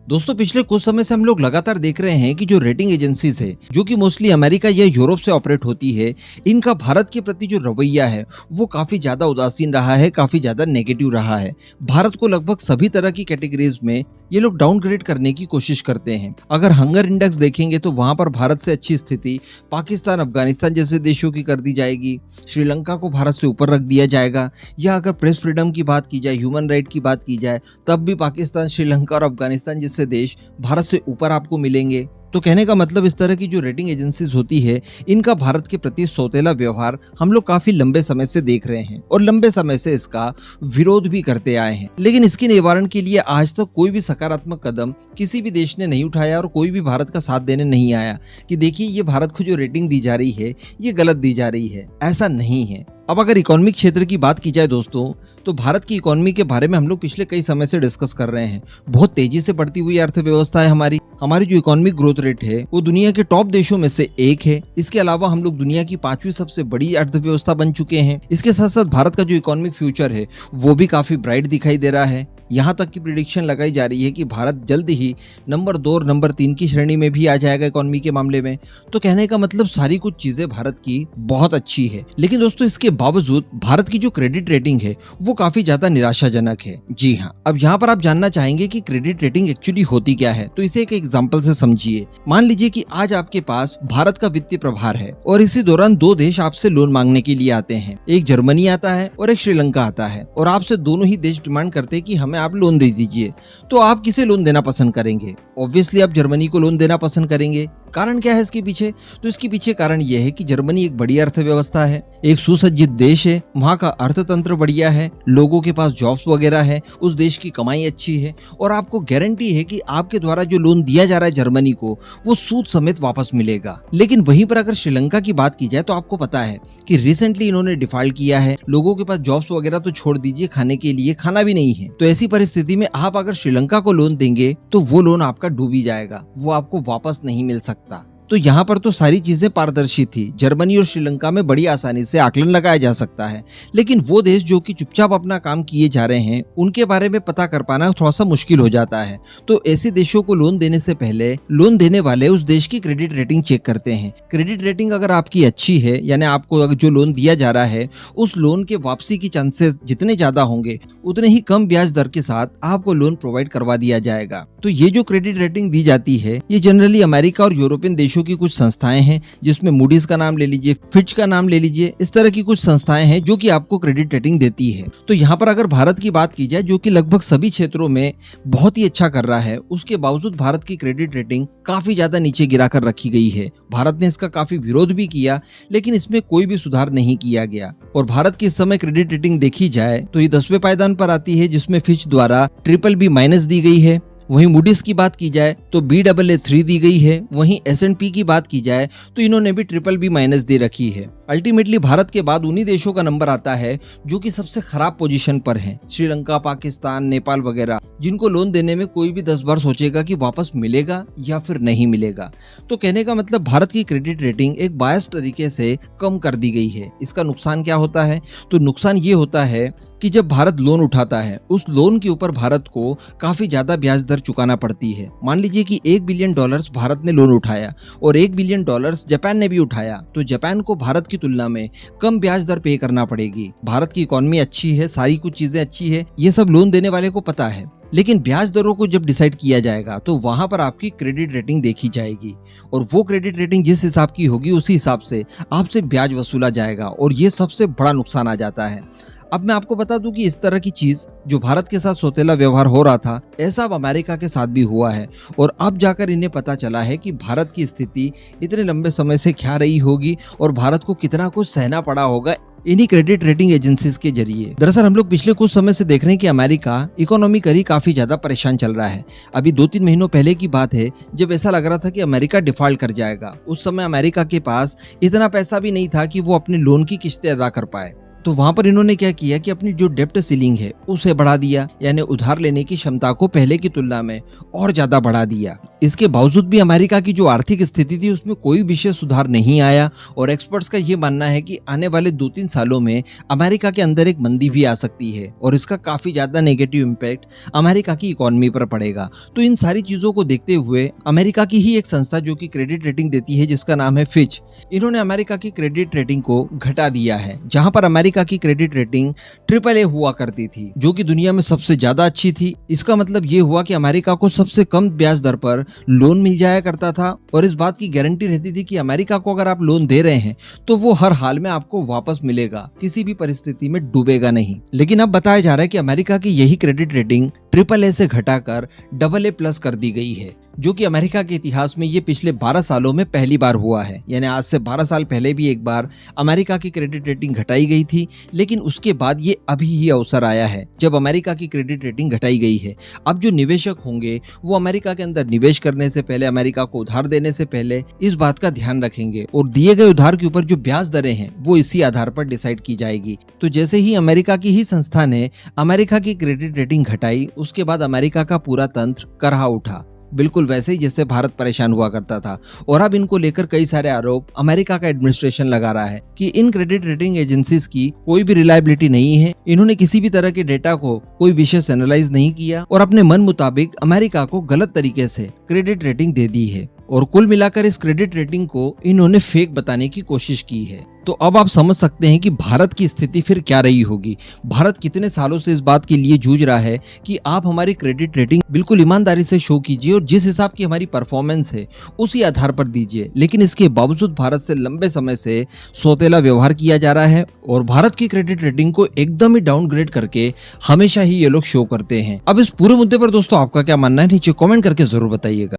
दोस्तों पिछले कुछ समय से हम लोग लगातार देख रहे हैं कि जो रेटिंग एजेंसीज है जो कि मोस्टली अमेरिका या यूरोप से ऑपरेट होती है, इनका भारत के प्रति जो रवैया है वो काफी ज्यादा उदासीन रहा है, काफी ज्यादा नेगेटिव रहा है। भारत को लगभग सभी तरह की कैटेगरीज में ये लोग डाउनग्रेड करने की कोशिश करते हैं। अगर हंगर इंडेक्स देखेंगे तो वहां पर भारत से अच्छी स्थिति पाकिस्तान, अफगानिस्तान जैसे देशों की कर दी जाएगी, श्रीलंका को भारत से ऊपर रख दिया जाएगा। या अगर प्रेस फ्रीडम की बात की जाए, ह्यूमन राइट की बात की जाए, तब भी पाकिस्तान, श्रीलंका और अफगानिस्तान जैसे देश भारत से ऊपर आपको मिलेंगे। तो कहने का मतलब इस तरह की जो रेटिंग एजेंसीज होती है, इनका भारत के प्रति सौतेला व्यवहार हम लोग काफी लंबे समय से देख रहे हैं और लंबे समय से इसका विरोध भी करते आए हैं। लेकिन इसके निवारण के लिए आज तक कोई भी सकारात्मक कदम किसी भी देश ने नहीं उठाया और कोई भी भारत का साथ देने नहीं आया कि देखिए ये भारत को जो रेटिंग दी जा रही है ये गलत दी जा रही है। ऐसा नहीं है। अब अगर इकोनॉमिक क्षेत्र की बात की जाए दोस्तों, तो भारत की इकोनॉमी के बारे में हम लोग पिछले कई समय से डिस्कस कर रहे हैं। बहुत तेजी से बढ़ती हुई अर्थव्यवस्था है हमारी जो इकोनॉमिक ग्रोथ रेट है वो दुनिया के टॉप देशों में से एक है। इसके अलावा हम लोग दुनिया की 5वीं सबसे बड़ी अर्थव्यवस्था बन चुके हैं। इसके साथ साथ भारत का जो इकोनॉमिक फ्यूचर है वो भी काफी ब्राइट दिखाई दे रहा है। यहाँ तक की प्रिडिक्शन लगाई जा रही है कि भारत जल्द ही नंबर 2 और नंबर 3 की श्रेणी में भी आ जाएगा इकोनॉमी के मामले में। तो कहने का मतलब सारी कुछ चीजें भारत की बहुत अच्छी है। लेकिन दोस्तों इसके बावजूद भारत की जो क्रेडिट रेटिंग है वो काफी ज्यादा निराशाजनक है। जी हाँ, अब यहाँ पर आप जानना चाहेंगे कि क्रेडिट रेटिंग एक्चुअली होती क्या है, तो इसे एक एग्जाम्पल से समझिए। मान लीजिए कि आज आपके पास भारत का वित्तीय प्रभार है और इसी दौरान 2 देश आपसे लोन मांगने के लिए आते हैं। एक जर्मनी आता है और एक श्रीलंका आता है और आपसे दोनों ही देश डिमांड करते हैं कि हमें आप लोन दे दीजिए। तो आप किसे लोन देना पसंद करेंगे? ऑब्वियसली आप जर्मनी को लोन देना पसंद करेंगे। कारण क्या है इसके पीछे? तो इसके पीछे कारण यह है कि जर्मनी एक बड़ी अर्थव्यवस्था है, एक सुसज्जित देश है, वहाँ का अर्थतंत्र बढ़िया है, लोगों के पास जॉब्स वगैरह है, उस देश की कमाई अच्छी है और आपको गारंटी है कि आपके द्वारा जो लोन दिया जा रहा है जर्मनी को वो सूद समेत वापस मिलेगा। लेकिन वहीं पर अगर श्रीलंका की बात की जाए तो आपको पता है कि रिसेंटली इन्होंने डिफॉल्ट किया है, लोगों के पास जॉब्स वगैरह तो छोड़ दीजिए, खाने के लिए खाना भी नहीं है। तो ऐसी परिस्थिति में आप अगर श्रीलंका को लोन देंगे तो वो लोन आपका डूब ही जाएगा, वो आपको वापस नहीं मिल सकता। तो यहाँ पर तो सारी चीजें पारदर्शी थी। जर्मनी और श्रीलंका में बड़ी आसानी से आकलन लगाया जा सकता है। लेकिन वो देश जो कि चुपचाप अपना काम किए जा रहे हैं उनके बारे में पता कर पाना थोड़ा सा मुश्किल हो जाता है। तो ऐसे देशों को लोन देने से पहले लोन देने वाले उस देश की क्रेडिट रेटिंग चेक करते हैं। क्रेडिट रेटिंग अगर आपकी अच्छी है, यानी आपको अगर जो लोन दिया जा रहा है उस लोन के वापसी की चांसेस जितने ज्यादा होंगे उतने ही कम ब्याज दर के साथ आपको लोन प्रोवाइड करवा दिया जाएगा। तो ये जो क्रेडिट रेटिंग दी जाती है ये जनरली अमेरिका और यूरोपियन देशों की कुछ संस्थाएं हैं, जिसमें मूडीज का नाम ले लीजिए, फिच का नाम ले लीजिए। इस तरह की कुछ संस्थाएं हैं जो कि आपको क्रेडिट रेटिंग देती है। तो यहाँ पर अगर भारत की बात की जाए जो कि लगभग सभी क्षेत्रों में बहुत ही अच्छा कर रहा है, उसके बावजूद भारत की क्रेडिट रेटिंग काफी ज्यादा नीचे गिरा कर रखी गई है। भारत ने इसका काफी विरोध भी किया लेकिन इसमें कोई भी सुधार नहीं किया गया। और भारत की इस समय क्रेडिट रेटिंग देखी जाए तो ये 10वें पायदान पर आती है, जिसमें फिच द्वारा BBB- दी गई है। वहीं मूडीज की बात की जाए तो Baa3 दी गई है। वहीं S&P की बात की जाए तो इन्होंने भी BBB- दे रखी है। अल्टीमेटली भारत के बाद उन्हीं देशों का नंबर आता है जो कि सबसे खराब पोजीशन पर हैं। श्रीलंका, पाकिस्तान, नेपाल वगैरह, जिनको लोन देने में कोई भी 10 बार सोचेगा कि वापस मिलेगा या फिर नहीं मिलेगा। तो कहने का मतलब भारत की क्रेडिट रेटिंग एक बायस तरीके से कम कर दी गई है। इसका नुकसान क्या होता है? तो नुकसान ये होता है कि जब भारत लोन उठाता है उस लोन के ऊपर भारत को काफी ज्यादा ब्याज दर चुकाना पड़ती है। मान लीजिए कि $1 बिलियन भारत ने लोन उठाया और $1 बिलियन जापान ने भी उठाया, तो जापान को भारत की तुलना में कम ब्याज दर पे करना पड़ेगी। भारत की इकोनॉमी अच्छी है, सारी कुछ चीजें अच्छी है, ये सब लोन देने वाले को पता है। लेकिन ब्याज दरों को जब डिसाइड किया जाएगा तो वहां पर आपकी क्रेडिट रेटिंग देखी जाएगी और वो क्रेडिट रेटिंग जिस हिसाब की होगी उसी हिसाब से आपसे ब्याज वसूला जाएगा और ये सबसे बड़ा नुकसान आ जाता है। अब मैं आपको बता दूं कि इस तरह की चीज जो भारत के साथ सौतेला व्यवहार हो रहा था, ऐसा अब अमेरिका के साथ भी हुआ है और अब जाकर इन्हें पता चला है कि भारत की स्थिति इतने लंबे समय से क्या रही होगी और भारत को कितना कुछ सहना पड़ा होगा इन्हीं क्रेडिट रेटिंग एजेंसीज के जरिए। दरअसल हम लोग पिछले कुछ समय से देख रहे हैं कि अमेरिका इकोनॉमिकली काफी ज्यादा परेशान चल रहा है। अभी 2-3 महीनों पहले की बात है जब ऐसा लग रहा था कि अमेरिका डिफॉल्ट कर जाएगा। उस समय अमेरिका के पास इतना पैसा भी नहीं था कि वो अपने लोन की किस्तें अदा कर पाए। तो वहां पर इन्होंने क्या किया कि अपनी जो डेप्ट सीलिंग है उसे बढ़ा दिया, यानी उधार लेने की क्षमता को पहले की तुलना में और ज्यादा बढ़ा दिया। इसके बावजूद भी अमेरिका की जो आर्थिक स्थिति थी उसमें कोई विशेष सुधार नहीं आया और एक्सपर्ट्स का ये मानना है कि आने वाले 2-3 सालों में अमेरिका के अंदर एक मंदी भी आ सकती है और इसका काफी ज्यादा नेगेटिव इम्पैक्ट अमेरिका की इकोनॉमी पर पड़ेगा। तो इन सारी चीजों को देखते हुए अमेरिका की ही एक संस्था जो कि क्रेडिट रेटिंग देती है जिसका नाम है फिच, इन्होंने अमेरिका की क्रेडिट रेटिंग को घटा दिया है। जहां पर अमेरिका की क्रेडिट रेटिंग AAA हुआ करती थी जो कि दुनिया में सबसे ज्यादा अच्छी थी। इसका मतलब ये हुआ कि अमेरिका को सबसे कम ब्याज दर पर लोन मिल जाया करता था और इस बात की गारंटी रहती थी कि अमेरिका को अगर आप लोन दे रहे हैं तो वो हर हाल में आपको वापस मिलेगा, किसी भी परिस्थिति में डूबेगा नहीं। लेकिन अब बताया जा रहा है कि अमेरिका की यही क्रेडिट रेटिंग AAA से घटाकर AA+ कर दी गई है, जो कि अमेरिका के इतिहास में ये पिछले 12 सालों में पहली बार हुआ है। यानी आज से 12 साल पहले भी एक बार अमेरिका की क्रेडिट रेटिंग घटाई गई थी, लेकिन उसके बाद ये अभी ही अवसर आया है जब अमेरिका की क्रेडिट रेटिंग घटाई गई है। अब जो निवेशक होंगे वो अमेरिका के अंदर निवेश करने से पहले, अमेरिका को उधार देने से पहले इस बात का ध्यान रखेंगे और दिए गए उधार के ऊपर जो ब्याज दरें हैं वो इसी आधार पर डिसाइड की जाएगी। तो जैसे ही अमेरिका की ही संस्था ने अमेरिका की क्रेडिट रेटिंग घटाई, उसके बाद अमेरिका का पूरा तंत्र करहा उठा, बिल्कुल वैसे ही जैसे भारत परेशान हुआ करता था। और अब इनको लेकर कई सारे आरोप अमेरिका का एडमिनिस्ट्रेशन लगा रहा है कि इन क्रेडिट रेटिंग एजेंसीज की कोई भी रिलायबिलिटी नहीं है, इन्होंने किसी भी तरह के डेटा को कोई विशेष एनालाइज नहीं किया और अपने मन मुताबिक अमेरिका को गलत तरीके से क्रेडिट रेटिंग दे दी है। और कुल मिलाकर इस क्रेडिट रेटिंग को इन्होंने फेक बताने की कोशिश की है। तो अब आप समझ सकते हैं कि भारत की स्थिति फिर क्या रही होगी। भारत कितने सालों से इस बात के लिए जूझ रहा है कि आप हमारी क्रेडिट रेटिंग बिल्कुल ईमानदारी से शो कीजिए और जिस हिसाब की हमारी परफॉर्मेंस है उसी आधार पर दीजिए, लेकिन इसके बावजूद भारत से लंबे समय से सौतेला व्यवहार किया जा रहा है और भारत की क्रेडिट रेटिंग को एकदम ही डाउनग्रेड करके हमेशा ही ये लोग शो करते हैं। अब इस पूरे मुद्दे पर दोस्तों आपका क्या मानना है, नीचे कमेंट करके जरूर बताइएगा।